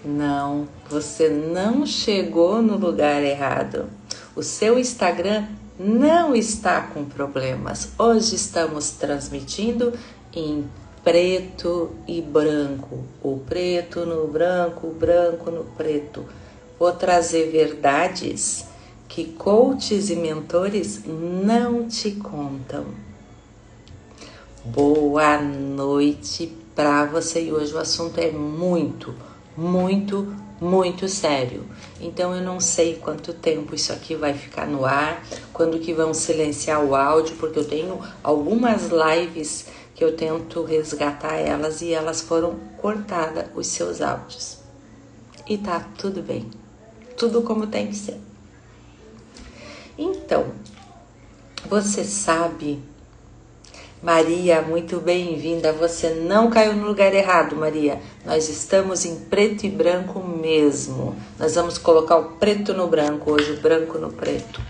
Não, você não chegou no lugar errado. O seu Instagram não está com problemas. Hoje estamos transmitindo em preto e branco. O preto no branco, o branco no preto. Vou trazer verdades que coaches e mentores não te contam. Boa noite para você e hoje o assunto é muito sério. Então eu não sei quanto tempo isso aqui vai ficar no ar, quando que vão silenciar o áudio, porque eu tenho algumas lives que eu tento resgatar elas e elas foram cortadas os seus áudios. E tá tudo bem. Tudo como tem que ser. Então, você sabe, Maria, muito bem-vinda. Você não caiu no lugar errado, Maria. Nós estamos em preto e branco mesmo. Nós vamos colocar o preto no branco hoje, o branco no preto.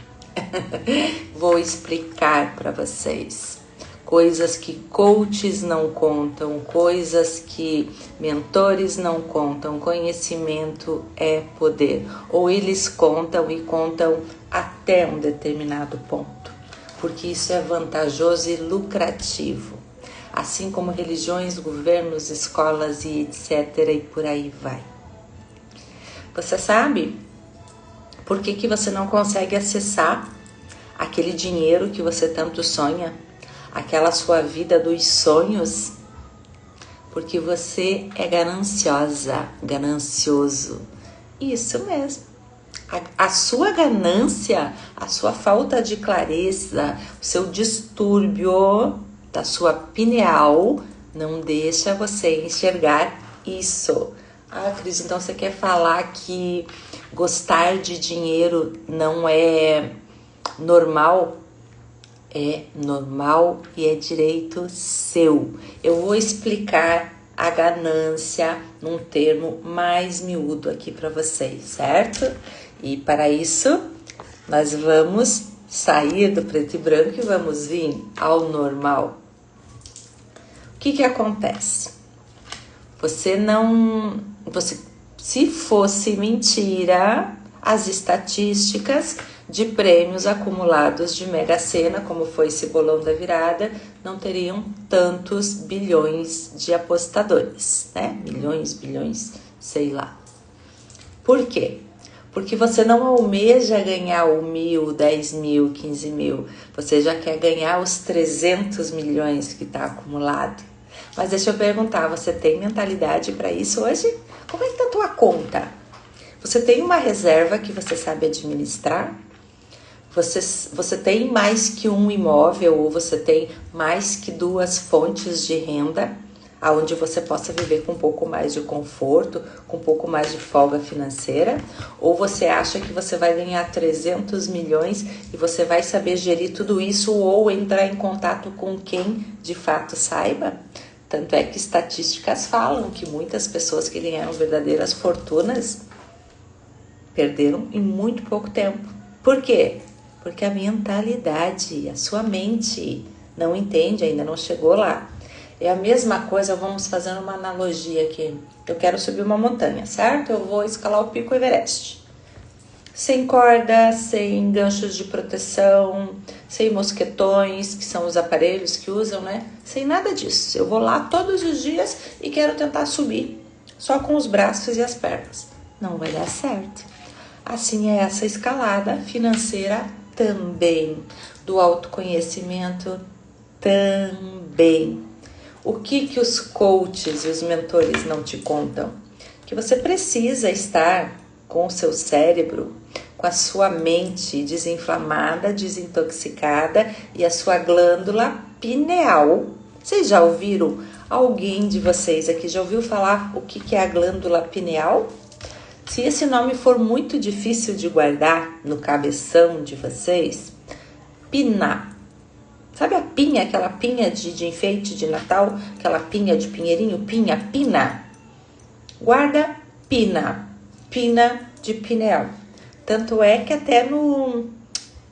Vou explicar para vocês coisas que coaches não contam, coisas que mentores não contam. Conhecimento é poder. Ou eles contam e contam até um determinado ponto, porque isso é vantajoso e lucrativo, assim como religiões, governos, escolas e etc. e por aí vai. Você sabe por que você não consegue acessar aquele dinheiro que você tanto sonha, aquela sua vida dos sonhos? Porque você é gananciosa, ganancioso. Isso mesmo. A sua ganância, a sua falta de clareza, o seu distúrbio da sua pineal não deixa você enxergar isso. Ah, Cris, então você quer falar que gostar de dinheiro não é normal? É normal e é direito seu. Eu vou explicar a ganância num termo mais miúdo aqui para vocês, certo? E para isso, nós vamos sair do preto e branco e vamos vir ao normal. O que acontece? Se fosse mentira, as estatísticas de prêmios acumulados de Mega Sena, como foi esse bolão da virada, não teriam tantos bilhões de apostadores, né? Milhões, bilhões, sei lá. Por quê? Porque você não almeja ganhar 1.000, 10.000, 15.000. Você já quer ganhar os 300 milhões que está acumulado. Mas deixa eu perguntar, você tem mentalidade para isso hoje? Como é que está a tua conta? Você tem uma reserva que você sabe administrar? Você tem mais que um imóvel ou você tem mais que 2 fontes de renda, onde você possa viver com um pouco mais de conforto, com um pouco mais de folga financeira? Ou você acha que você vai ganhar 300 milhões e você vai saber gerir tudo isso ou entrar em contato com quem de fato saiba? Tanto é que estatísticas falam que muitas pessoas que ganharam verdadeiras fortunas perderam em muito pouco tempo. Por quê? Porque a mentalidade, a sua mente não entende, ainda não chegou lá. É a mesma coisa, vamos fazer uma analogia aqui. Eu quero subir uma montanha, certo? Eu vou escalar o Pico Everest. Sem corda, sem ganchos de proteção, sem mosquetões, que são os aparelhos que usam, né? Sem nada disso. Eu vou lá todos os dias e quero tentar subir, só com os braços e as pernas. Não vai dar certo. Assim é essa escalada financeira também, do autoconhecimento também. O que os coaches e os mentores não te contam? Que você precisa estar com o seu cérebro, com a sua mente desinflamada, desintoxicada e a sua glândula pineal. Vocês já ouviram? Alguém de vocês aqui já ouviu falar o que é a glândula pineal? Se esse nome for muito difícil de guardar no cabeção de vocês, pina. Sabe a pinha, aquela pinha de enfeite de Natal? Aquela pinha de pinheirinho, pina. Guarda pina de pineal. Tanto é que até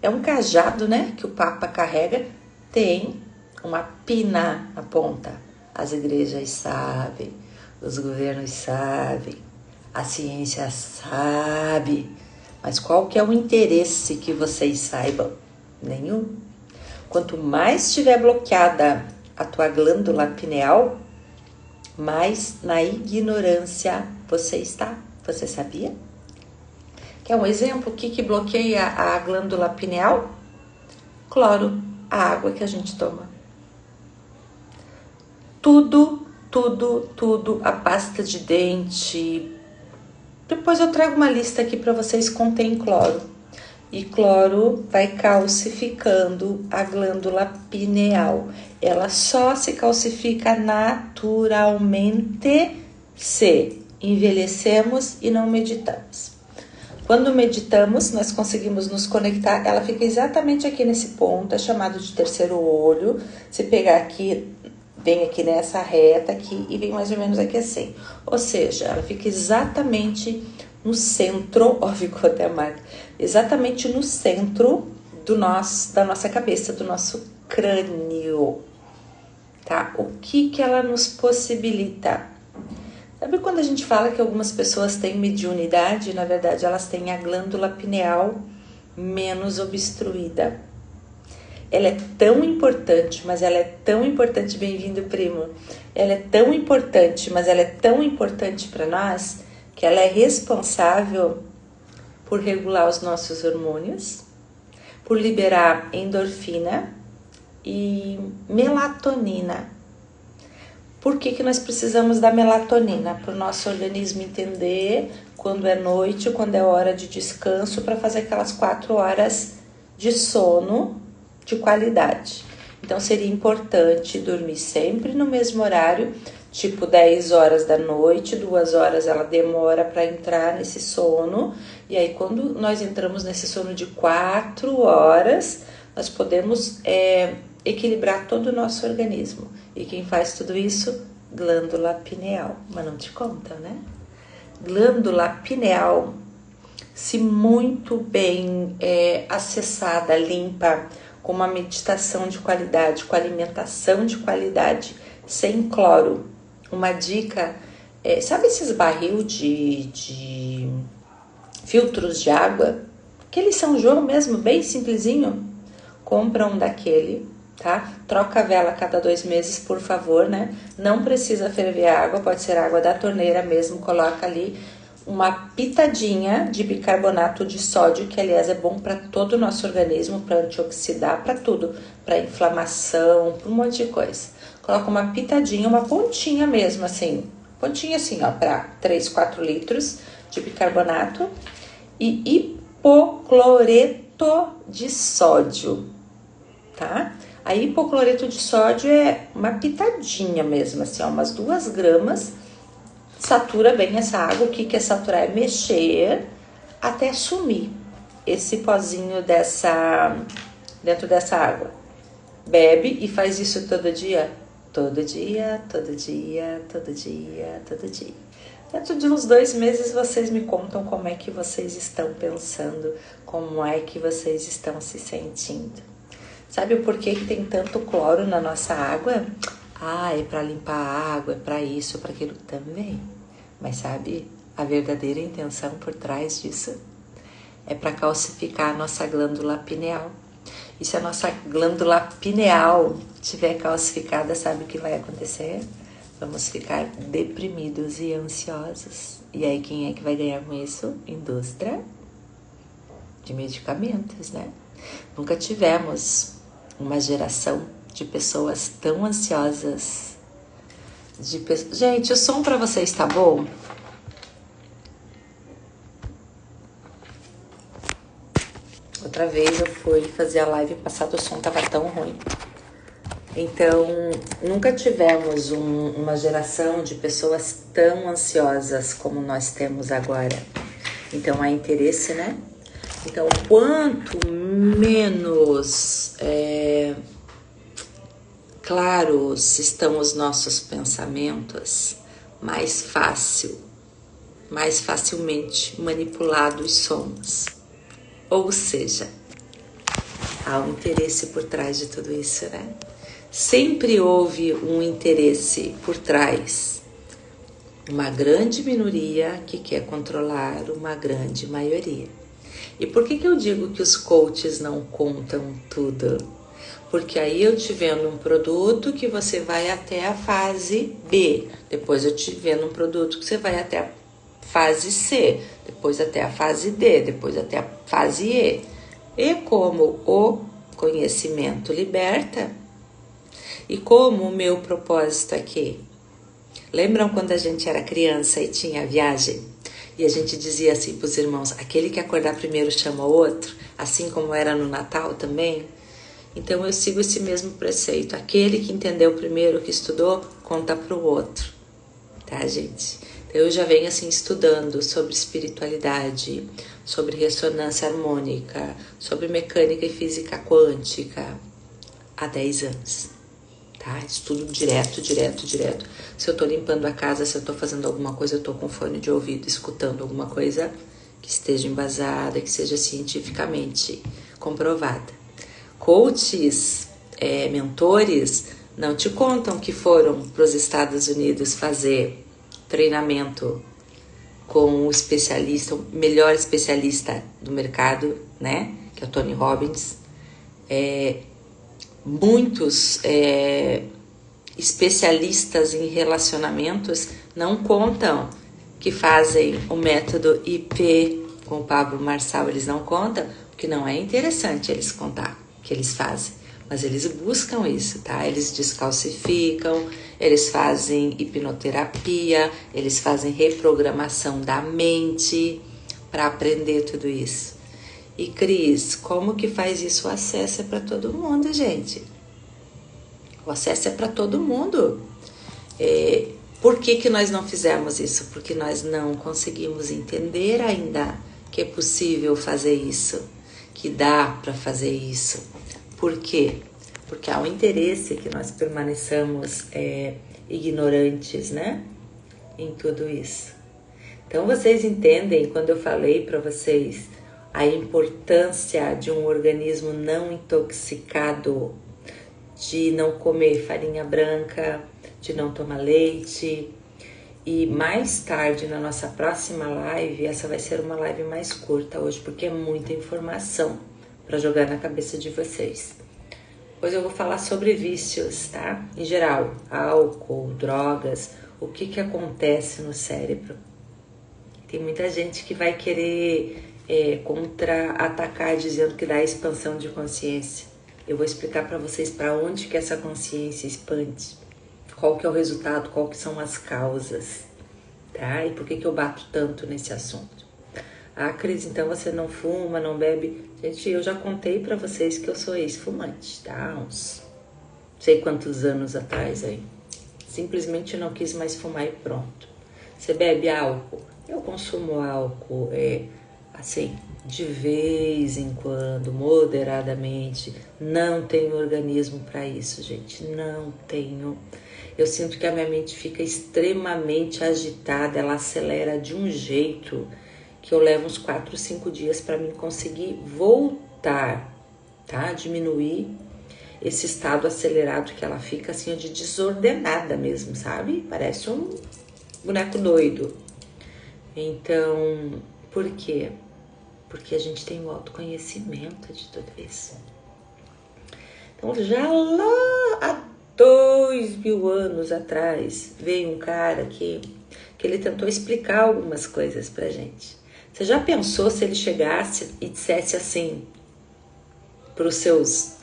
é um cajado, né, que o Papa carrega, tem uma pina na ponta. As igrejas sabem, os governos sabem. A ciência sabe, mas qual que é o interesse que vocês saibam? Nenhum. Quanto mais estiver bloqueada a tua glândula pineal, mais na ignorância você está. Você sabia? Quer um exemplo? O que bloqueia a glândula pineal? Cloro, a água que a gente toma. Tudo, a pasta de dente. Depois eu trago uma lista aqui para vocês, contém cloro. E cloro vai calcificando a glândula pineal. Ela só se calcifica naturalmente se envelhecemos e não meditamos. Quando meditamos, nós conseguimos nos conectar, ela fica exatamente aqui nesse ponto, é chamado de terceiro olho. Se pegar aqui, vem aqui nessa reta aqui e vem mais ou menos aqui assim. Ou seja, ela fica exatamente no centro, ó, ficou até a marca, exatamente no centro da nossa cabeça, do nosso crânio, tá? O que ela nos possibilita? Sabe quando a gente fala que algumas pessoas têm mediunidade? Na verdade, elas têm a glândula pineal menos obstruída. Ela é tão importante, mas ela é tão importante, bem-vindo, primo. Ela é tão importante, mas ela é tão importante para nós, que ela é responsável por regular os nossos hormônios, por liberar endorfina e melatonina. Por que nós precisamos da melatonina? Para o nosso organismo entender quando é noite, quando é hora de descanso, para fazer aquelas 4 horas de sono de qualidade. Então seria importante dormir sempre no mesmo horário, tipo 10 horas da noite, 2 horas ela demora para entrar nesse sono, e aí quando nós entramos nesse sono de 4 horas, nós podemos equilibrar todo o nosso organismo. E quem faz tudo isso? Glândula pineal. Mas não te conta, né? Glândula pineal, se muito bem acessada, limpa, com uma meditação de qualidade, com alimentação de qualidade, sem cloro. Uma dica, sabe esses barril de filtros de água? Aquele São João mesmo, bem simplesinho. Compra um daquele, tá? Troca a vela a cada 2 meses, por favor, né? Não precisa ferver a água, pode ser água da torneira mesmo. Coloca ali uma pitadinha de bicarbonato de sódio, que aliás é bom para todo o nosso organismo, para antioxidar, para tudo, para inflamação, para um monte de coisa. Coloca uma pitadinha, uma pontinha mesmo, assim, pontinha assim, ó, para 3, 4 litros de bicarbonato e hipocloreto de sódio, tá? A hipocloreto de sódio é uma pitadinha mesmo, assim, ó, umas 2 gramas. Satura bem essa água. O que é saturar? É mexer até sumir esse pozinho dentro dessa água. Bebe e faz isso todo dia? Todo dia, todo dia, todo dia, todo dia. Dentro de uns 2 meses vocês me contam como é que vocês estão pensando, como é que vocês estão se sentindo. Sabe o porquê que tem tanto cloro na nossa água? Ah, é para limpar a água, é para isso, para aquilo também. Mas sabe a verdadeira intenção por trás disso? É para calcificar a nossa glândula pineal. E se a nossa glândula pineal estiver calcificada, sabe o que vai acontecer? Vamos ficar deprimidos e ansiosos. E aí quem é que vai ganhar com isso? Indústria de medicamentos, né? Nunca tivemos uma geração de pessoas tão ansiosas. Gente, o som para vocês tá bom? Outra vez eu fui fazer a live passada, o som tava tão ruim. Então, nunca tivemos uma geração de pessoas tão ansiosas como nós temos agora. Então, há interesse, né? Então, quanto menos claros estão os nossos pensamentos, mais facilmente manipulados somos. Ou seja, há um interesse por trás de tudo isso, né? Sempre houve um interesse por trás uma grande minoria que quer controlar uma grande maioria. E por que eu digo que os coaches não contam tudo? Porque aí eu te vendo um produto que você vai até a fase B, depois eu te vendo um produto que você vai até a fase C, depois até a fase D, depois até a fase E. E como o conhecimento liberta, e como o meu propósito aqui. Lembram quando a gente era criança e tinha viagem? E a gente dizia assim para os irmãos, aquele que acordar primeiro chama o outro, assim como era no Natal também? Então eu sigo esse mesmo preceito, aquele que entendeu primeiro, que estudou, conta para o outro, tá, gente? Então eu já venho assim estudando sobre espiritualidade, sobre ressonância harmônica, sobre mecânica e física quântica há 10 anos. Tá? Estudo direto. Se eu tô limpando a casa, se eu tô fazendo alguma coisa, eu tô com fone de ouvido, escutando alguma coisa que esteja embasada, que seja cientificamente comprovada. Coaches, mentores, não te contam que foram para os Estados Unidos fazer treinamento com o especialista, o melhor especialista do mercado, né? Que é o Tony Robbins. Muitos especialistas em relacionamentos não contam que fazem o método IP com o Pablo Marçal, eles não contam, porque não é interessante eles contar o que eles fazem, mas eles buscam isso, tá? Eles descalcificam, eles fazem hipnoterapia, eles fazem reprogramação da mente para aprender tudo isso. E Cris, como que faz isso? O acesso é para todo mundo, gente. O acesso é para todo mundo. Por que nós não fizemos isso? Porque nós não conseguimos entender ainda que é possível fazer isso, que dá para fazer isso. Por quê? Porque há um interesse que nós permaneçamos ignorantes, né? Em tudo isso. Então vocês entendem quando eu falei para vocês a importância de um organismo não intoxicado, de não comer farinha branca, de não tomar leite. E mais tarde, na nossa próxima live, essa vai ser uma live mais curta hoje, porque é muita informação para jogar na cabeça de vocês. Hoje eu vou falar sobre vícios, tá? Em geral, álcool, drogas, o que acontece no cérebro. Tem muita gente que vai querer contra-atacar dizendo que dá expansão de consciência. Eu vou explicar para vocês para onde que essa consciência expande, qual que é o resultado, qual que são as causas, tá? E por que eu bato tanto nesse assunto. Ah, Cris, então você não fuma, não bebe? Gente, eu já contei para vocês que eu sou ex-fumante, tá? Uns sei quantos anos atrás aí. Simplesmente não quis mais fumar e pronto. Você bebe álcool? Eu consumo álcool, assim, de vez em quando, moderadamente. Não tenho organismo para isso, gente, não tenho. Eu sinto que a minha mente fica extremamente agitada, ela acelera de um jeito que eu levo uns 4, 5 dias para mim conseguir voltar, tá? Diminuir esse estado acelerado que ela fica assim de desordenada mesmo, sabe? Parece um boneco doido. Então, por quê? Porque a gente tem o autoconhecimento de tudo isso. Então, já lá há 2000 anos atrás, veio um cara que ele tentou explicar algumas coisas pra gente. Você já pensou se ele chegasse e dissesse assim para os seus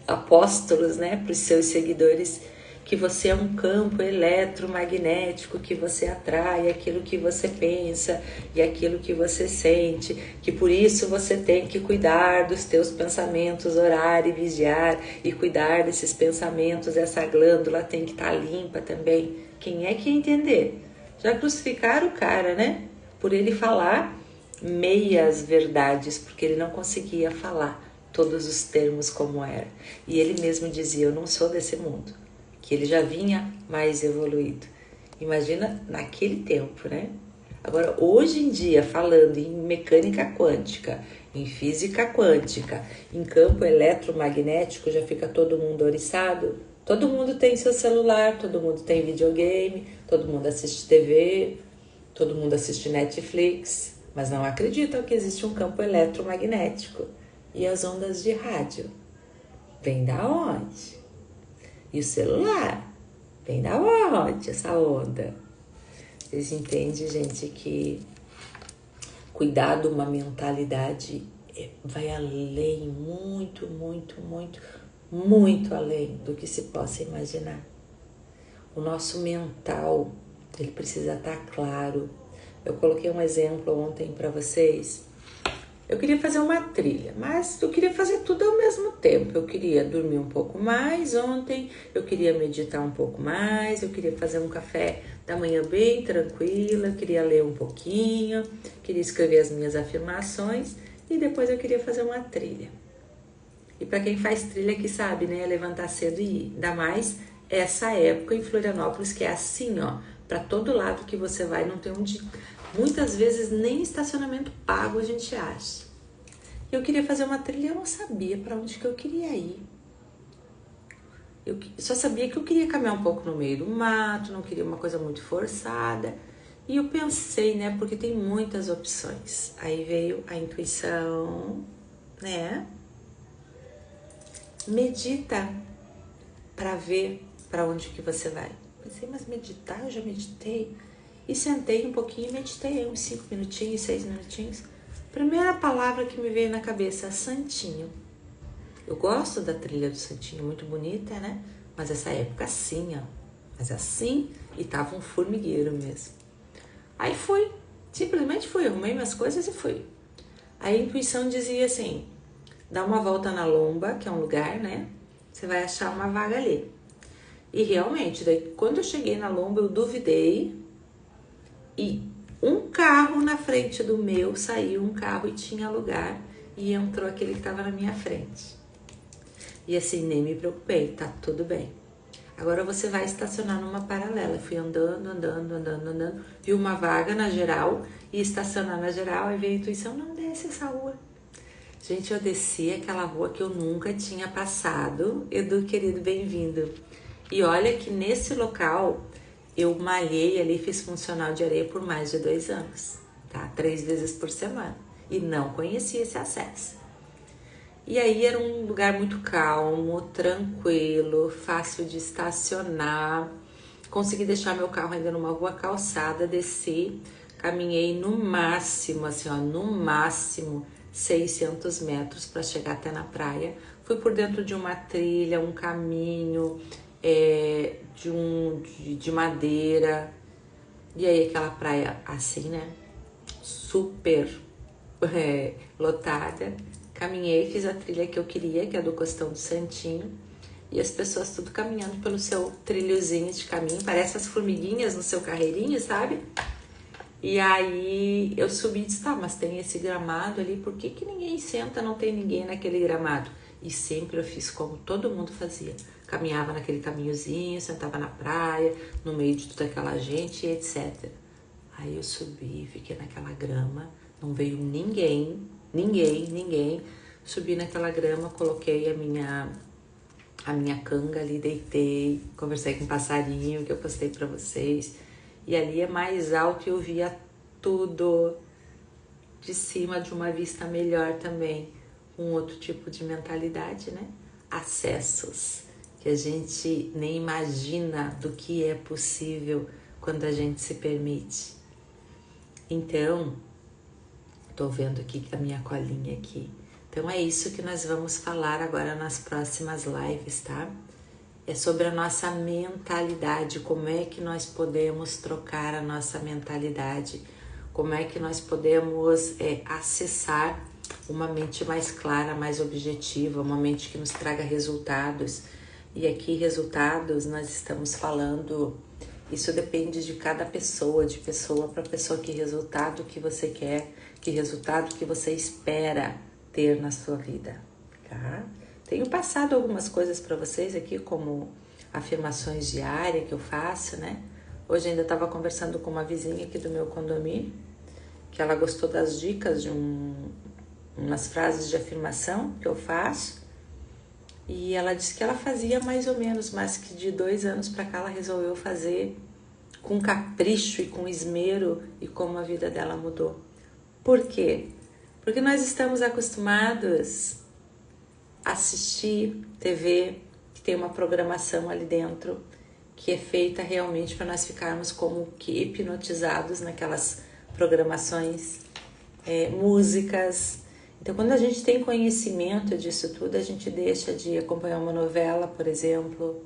apóstolos, né, para os seus seguidores, que você é um campo eletromagnético, que você atrai aquilo que você pensa e aquilo que você sente, que por isso você tem que cuidar dos teus pensamentos, orar e vigiar e cuidar desses pensamentos, essa glândula tem que estar limpa também. Quem é que ia entender? Já crucificaram o cara, né? Por ele falar meias verdades, porque ele não conseguia falar todos os termos como era. E ele mesmo dizia, eu não sou desse mundo, que ele já vinha mais evoluído. Imagina naquele tempo, né? Agora, hoje em dia, falando em mecânica quântica, em física quântica, em campo eletromagnético, já fica todo mundo oriçado? Todo mundo tem seu celular, todo mundo tem videogame, todo mundo assiste TV, todo mundo assiste Netflix, mas não acreditam que existe um campo eletromagnético. E as ondas de rádio? Vem da onde? E o celular? Vem da onde essa onda? Vocês entendem, gente, que cuidar de uma mentalidade vai além, muito, muito, muito, muito além do que se possa imaginar. O nosso mental, ele precisa estar claro. Eu coloquei um exemplo ontem para vocês. Eu queria fazer uma trilha, mas eu queria fazer tudo ao mesmo tempo. Eu queria dormir um pouco mais ontem, eu queria meditar um pouco mais, eu queria fazer um café da manhã bem tranquila, eu queria ler um pouquinho, queria escrever as minhas afirmações e depois eu queria fazer uma trilha. E para quem faz trilha que sabe, né, é levantar cedo e ir. Ainda mais essa época em Florianópolis, que é assim, ó, para todo lado que você vai, não tem onde... Muitas vezes nem estacionamento pago a gente acha. Eu queria fazer uma trilha, eu não sabia para onde que eu queria ir. Eu só sabia que eu queria caminhar um pouco no meio do mato, não queria uma coisa muito forçada. E eu pensei, né, porque tem muitas opções. Aí veio a intuição, né? Medita para ver para onde que você vai. Pensei, mas meditar, eu já meditei. E sentei um pouquinho e meditei uns 5 minutinhos, 6 minutinhos. Primeira palavra que me veio na cabeça, Santinho. Eu gosto da trilha do Santinho, muito bonita, né? Mas essa época assim, ó. Mas assim, e tava um formigueiro mesmo. Aí fui, simplesmente fui, arrumei minhas coisas e fui. Aí a intuição dizia assim, dá uma volta na lomba, que é um lugar, né? Você vai achar uma vaga ali. E realmente, daí quando eu cheguei na lomba, eu duvidei. E um carro na frente do meu, saiu um carro e tinha lugar. E entrou aquele que estava na minha frente. E assim, nem me preocupei, tá tudo bem. Agora você vai estacionar numa paralela. Fui andando. Vi uma vaga na geral e estacionar na geral. Aí veio a intuição, não desce essa rua. Gente, eu desci aquela rua que eu nunca tinha passado. Edu, querido, bem-vindo. E olha que nesse local eu malhei ali, fiz funcional de areia por mais de 2 anos, tá? 3 vezes por semana. E não conhecia esse acesso. E aí era um lugar muito calmo, tranquilo, fácil de estacionar. Consegui deixar meu carro ainda numa rua calçada, desci, caminhei no máximo, assim, ó, no máximo 600 metros para chegar até na praia. Fui por dentro de uma trilha, um caminho, de madeira. E aí aquela praia assim, né? Super lotada. Caminhei, fiz a trilha que eu queria, que é do Costão do Santinho. E as pessoas tudo caminhando pelo seu trilhozinho de caminho. Parece as formiguinhas no seu carreirinho, sabe? E aí eu subi e disse, tá, mas tem esse gramado ali, por que que ninguém senta, não tem ninguém naquele gramado? E sempre eu fiz como todo mundo fazia. Caminhava naquele caminhozinho, sentava na praia, no meio de toda aquela gente, etc. Aí eu subi, fiquei naquela grama, não veio ninguém. Subi naquela grama, coloquei a minha canga ali, deitei, conversei com um passarinho que eu postei pra vocês. E ali é mais alto e eu via tudo de cima, de uma vista melhor também. Um outro tipo de mentalidade, né? Acessos que a gente nem imagina do que é possível quando a gente se permite. Então, tô vendo aqui a minha colinha aqui. Então é isso que nós vamos falar agora nas próximas lives, tá? É sobre a nossa mentalidade, como é que nós podemos trocar a nossa mentalidade, como é que nós podemos acessar uma mente mais clara, mais objetiva, uma mente que nos traga resultados. E aqui resultados nós estamos falando, isso depende de cada pessoa, de pessoa para pessoa, que resultado que você quer, que resultado que você espera ter na sua vida, tá? Tenho passado algumas coisas para vocês aqui, como afirmações diárias que eu faço, né? Hoje ainda estava conversando com uma vizinha aqui do meu condomínio, que ela gostou das dicas de umas frases de afirmação que eu faço. E ela disse que ela fazia mais ou menos, mas que de 2 anos para cá ela resolveu fazer com capricho e com esmero, e como a vida dela mudou. Por quê? Porque nós estamos acostumados a assistir TV, que tem uma programação ali dentro, que é feita realmente para nós ficarmos como que hipnotizados naquelas programações, músicas. Então, quando a gente tem conhecimento disso tudo, a gente deixa de acompanhar uma novela, por exemplo,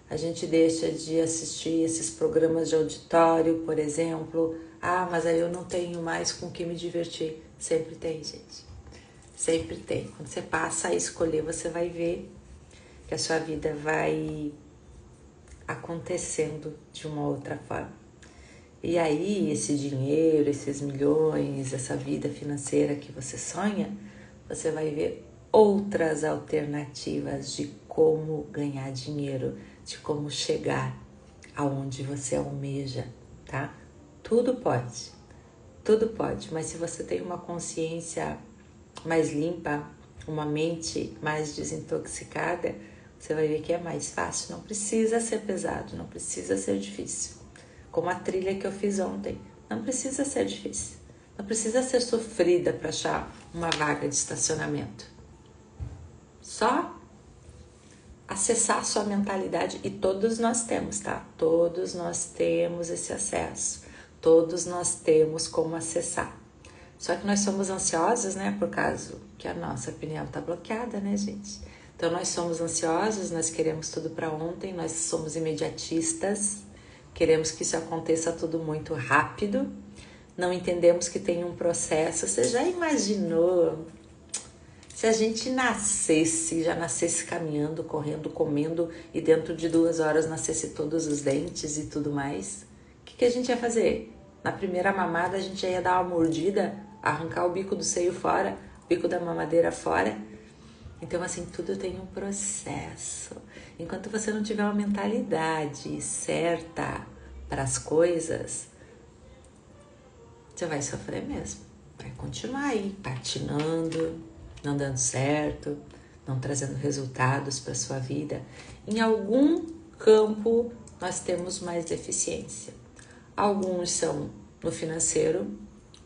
a gente deixa de assistir esses programas de auditório, por exemplo. Ah, mas aí eu não tenho mais com que me divertir. Sempre tem, gente. Sempre tem. Quando você passa a escolher, você vai ver que a sua vida vai acontecendo de uma outra forma. E aí, esse dinheiro, esses milhões, essa vida financeira que você sonha, você vai ver outras alternativas de como ganhar dinheiro, de como chegar aonde você almeja, tá? Tudo pode, mas se você tem uma consciência mais limpa, uma mente mais desintoxicada, você vai ver que é mais fácil, não precisa ser pesado, não precisa ser difícil. Como a trilha que eu fiz ontem, não precisa ser difícil, não precisa ser sofrida para achar uma vaga de estacionamento. Só acessar a sua mentalidade, e todos nós temos, tá? Todos nós temos esse acesso, todos nós temos como acessar. Só que nós somos ansiosos, né? Por causa que a nossa opinião está bloqueada, né, gente? Então nós somos ansiosos, nós queremos tudo para ontem, nós somos imediatistas, queremos que isso aconteça tudo muito rápido, não entendemos que tem um processo. Você já imaginou se a gente já nascesse caminhando, correndo, comendo, e dentro de 2 horas nascesse todos os dentes e tudo mais? O que a gente ia fazer? Na primeira mamada a gente já ia dar uma mordida, arrancar o bico do seio fora, o bico da mamadeira fora. Então, assim, tudo tem um processo. Enquanto você não tiver uma mentalidade certa para as coisas, você vai sofrer mesmo. Vai continuar aí, patinando, não dando certo, não trazendo resultados para a sua vida. Em algum campo, nós temos mais deficiência. Alguns são no financeiro,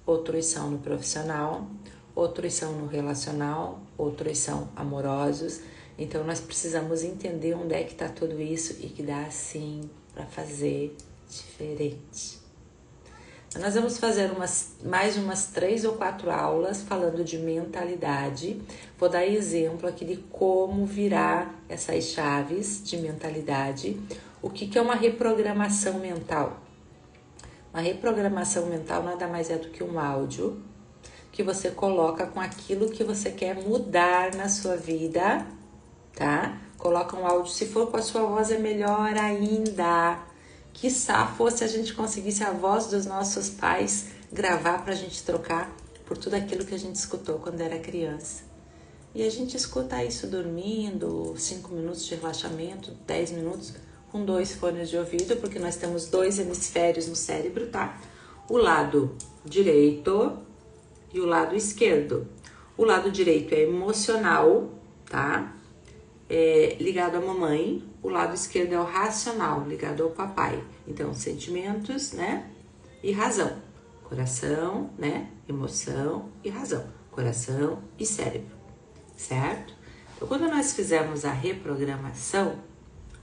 outros são no profissional, outros são no relacional, outros são amorosos. Então nós precisamos entender onde é que está tudo isso e que dá sim para fazer diferente. Nós vamos fazer mais umas 3 ou 4 aulas falando de mentalidade. Vou dar exemplo aqui de como virar essas chaves de mentalidade. O que é uma reprogramação mental? Uma reprogramação mental nada mais é do que um áudio que você coloca com aquilo que você quer mudar na sua vida, tá? Coloca um áudio, se for com a sua voz é melhor ainda. Quiçá fosse a gente conseguisse a voz dos nossos pais gravar pra gente trocar por tudo aquilo que a gente escutou quando era criança. E a gente escuta isso dormindo, 5 minutos de relaxamento, 10 minutos, com 2 fones de ouvido, porque nós temos 2 hemisférios no cérebro, tá? O lado direito e o lado esquerdo. O lado direito é emocional, tá? Ligado à mamãe. O lado esquerdo é o racional, ligado ao papai. Então, sentimentos, né? E razão. Coração, né? Emoção e razão. Coração e cérebro, certo? Então, quando nós fizermos a reprogramação,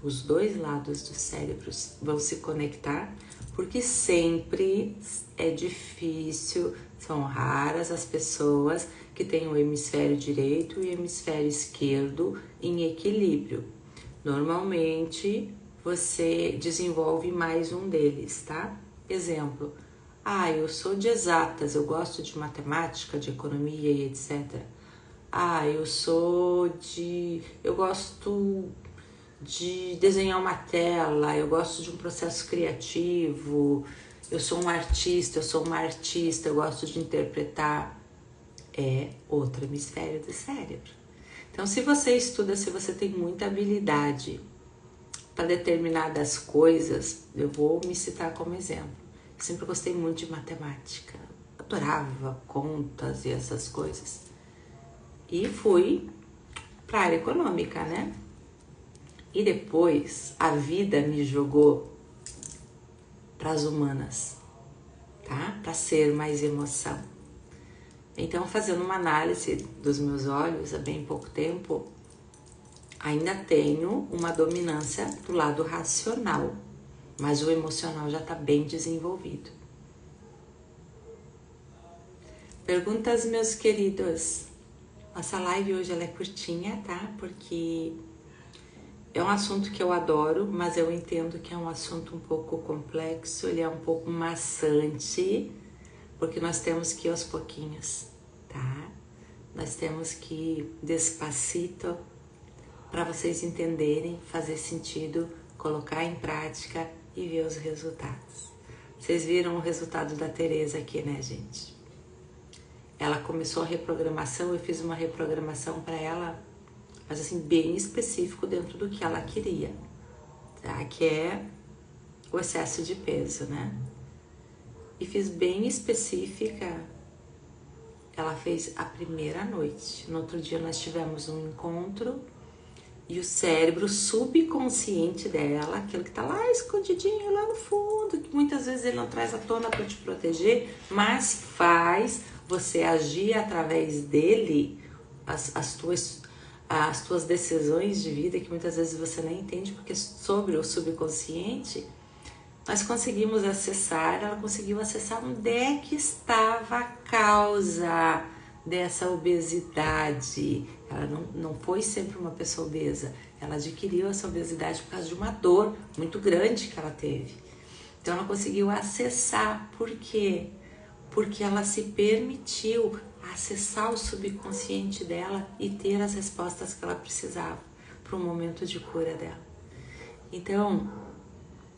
os 2 lados do cérebro vão se conectar, porque sempre é difícil, são raras as pessoas que têm o hemisfério direito e o hemisfério esquerdo em equilíbrio. Normalmente, você desenvolve mais um deles, tá? Exemplo, eu sou de exatas, eu gosto de matemática, de economia e etc. Eu gosto de desenhar uma tela, eu gosto de um processo criativo, eu sou um artista, eu sou uma artista, eu gosto de interpretar. É outro hemisfério do cérebro. Então, se você estuda, se você tem muita habilidade para determinadas coisas, eu vou me citar como exemplo. Eu sempre gostei muito de matemática, adorava contas e essas coisas. E fui para a área econômica, né? E depois a vida me jogou para as humanas, tá? Para ser mais emoção. Então, fazendo uma análise dos meus olhos há bem pouco tempo, ainda tenho uma dominância do lado racional, mas o emocional já está bem desenvolvido. Perguntas, meus queridos. Nossa live hoje ela é curtinha, tá? Porque é um assunto que eu adoro, mas eu entendo que é um assunto um pouco complexo, ele é um pouco maçante, porque nós temos que ir aos pouquinhos, tá? Nós temos que ir despacito para vocês entenderem, fazer sentido, colocar em prática e ver os resultados. Vocês viram o resultado da Tereza aqui, né, gente? Ela começou a reprogramação, eu fiz uma reprogramação para ela, mas assim, bem específico dentro do que ela queria, tá? Que é o excesso de peso, né? E fiz bem específica, ela fez a primeira noite. No outro dia nós tivemos um encontro e o cérebro subconsciente dela, aquilo que tá lá escondidinho, lá no fundo, que muitas vezes ele não traz à tona para te proteger, mas faz você agir através dele as tuas decisões de vida, que muitas vezes você nem entende, porque sobre o subconsciente nós conseguimos acessar, ela conseguiu acessar onde é que estava a causa dessa obesidade. Ela não foi sempre uma pessoa obesa, ela adquiriu essa obesidade por causa de uma dor muito grande que ela teve. Então ela conseguiu acessar. Por quê? Porque ela se permitiu acessar o subconsciente dela e ter as respostas que ela precisava para o momento de cura dela. Então,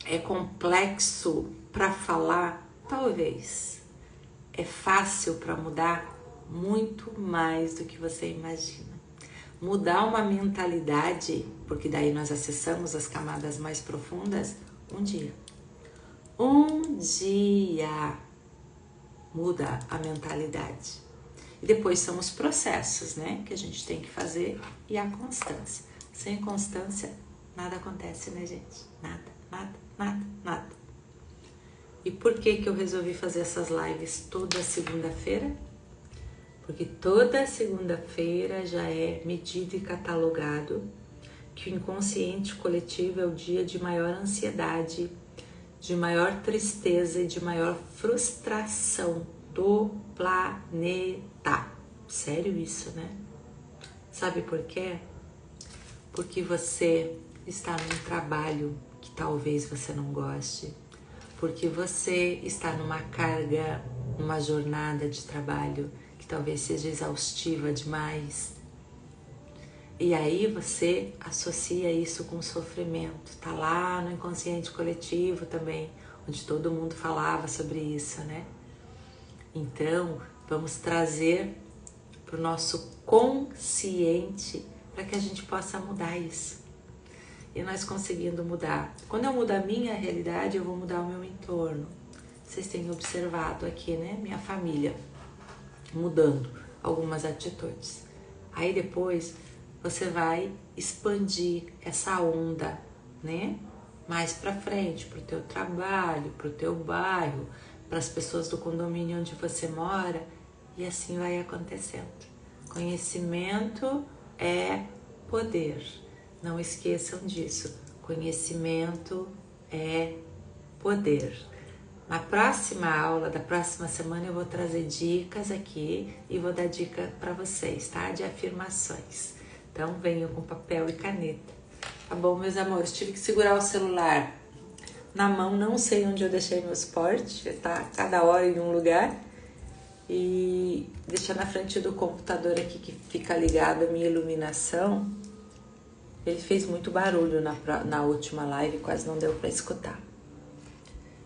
é complexo para falar? Talvez. É fácil para mudar? Muito mais do que você imagina. Mudar uma mentalidade, porque daí nós acessamos as camadas mais profundas, um dia. Um dia muda a mentalidade. E depois são os processos, né, que a gente tem que fazer e a constância. Sem constância, nada acontece, né, gente? Nada. E por que eu resolvi fazer essas lives toda segunda-feira? Porque toda segunda-feira já é medido e catalogado que o inconsciente coletivo é o dia de maior ansiedade, de maior tristeza e de maior frustração do planeta. Sério isso, né? Sabe por quê? Porque você está num trabalho que talvez você não goste, porque você está numa carga, numa jornada de trabalho que talvez seja exaustiva demais. E aí você associa isso com sofrimento. Tá lá no inconsciente coletivo também, onde todo mundo falava sobre isso, né? Então, vamos trazer para o nosso consciente para que a gente possa mudar isso. E nós conseguindo mudar. Quando eu mudo a minha realidade, eu vou mudar o meu entorno. Vocês têm observado aqui, né? Minha família mudando algumas atitudes. Aí depois você vai expandir essa onda, né? Mais para frente, para o teu trabalho, para o teu bairro, para as pessoas do condomínio onde você mora, e assim vai acontecendo. Conhecimento é poder. Não esqueçam disso. Conhecimento é poder. Na próxima aula da próxima semana eu vou trazer dicas aqui e vou dar dica para vocês, tá? De afirmações. Então venham com papel e caneta. Tá bom, meus amores? Tive que segurar o celular na mão, não sei onde eu deixei meu suporte, tá? Cada hora em um lugar. E deixar na frente do computador aqui que fica ligado a minha iluminação. Ele fez muito barulho na última live, quase não deu para escutar.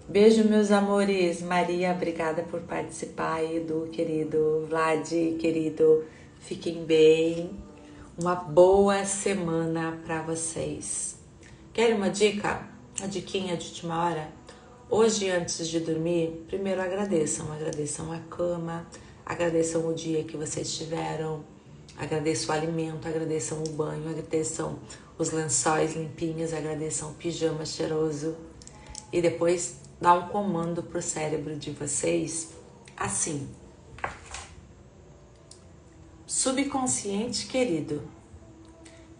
Beijo, meus amores. Maria, obrigada por participar. Edu, querido. Vlad, querido. Fiquem bem. Uma boa semana para vocês. Querem uma dica? Uma diquinha de última hora? Hoje, antes de dormir, primeiro agradeçam a cama, agradeçam o dia que vocês tiveram, Agradeçam o alimento, agradeçam o banho, agradeçam os lençóis limpinhos, agradeçam o pijama cheiroso. E depois dá um comando pro cérebro de vocês assim: subconsciente querido,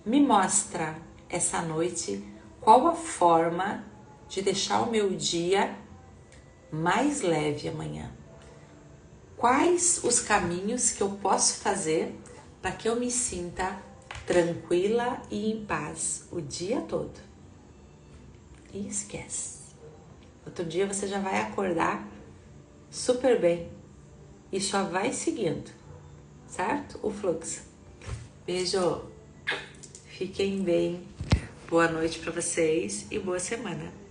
me mostra essa noite qual a forma de deixar o meu dia mais leve amanhã. Quais os caminhos que eu posso fazer para que eu me sinta tranquila e em paz o dia todo? E esquece. Outro dia você já vai acordar super bem e só vai seguindo, certo? O fluxo. Beijo, fiquem bem, boa noite para vocês e boa semana.